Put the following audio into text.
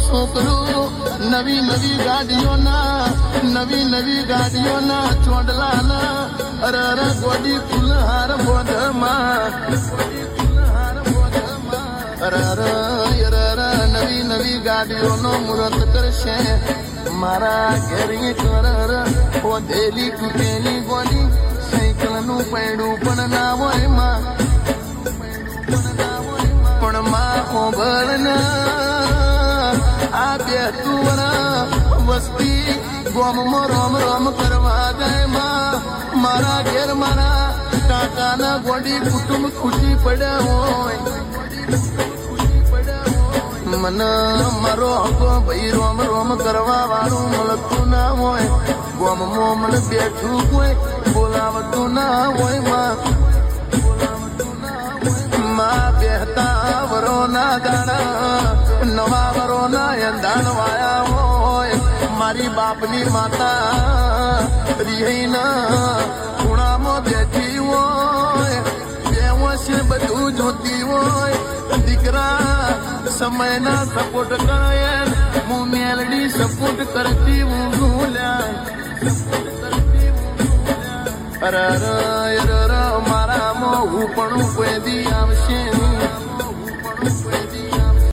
છોકરું નવી નવી ગાડીઓના ચોંડલાના અરર ગોડી ફૂલહાર બોધમાં અરર નવી ગાડીઓનો મુહૂર્ત કરશે મારા ઘેરી કરર ઓધેલી તૂટેલી ગોડી સાયકલનું પૈડું પણ ના હોય માં પણ માં ઓભળના આ બેતું વસ્તી ગોમમાં રોમ રોમ કરવા જાય માં મારા ઘેર મારા કાકાના ગોડી કુટુંબ ખુશી પડ્યા હોય મને મારો હકો ભાઈ રોમ રોમ કરવા વાળું મળતું ના હોય ગોમમાં મને બેઠું કોઈ બોલાવતું ના હોય માં બેહતા વરોના દાણા નવા વરોના એંધાણ વાયા હોય મારી બાપની માતા રિહઈના ખૂણામાં બેઠી હોય બેવશે બધું જોતી હોય દીકરા સમયના સપોર્ટ કરે હું મેલડી સપોર્ટ કરતી હું ભૂલ્યા અરર મારા મોં હું પણ કોઈ દી આવશે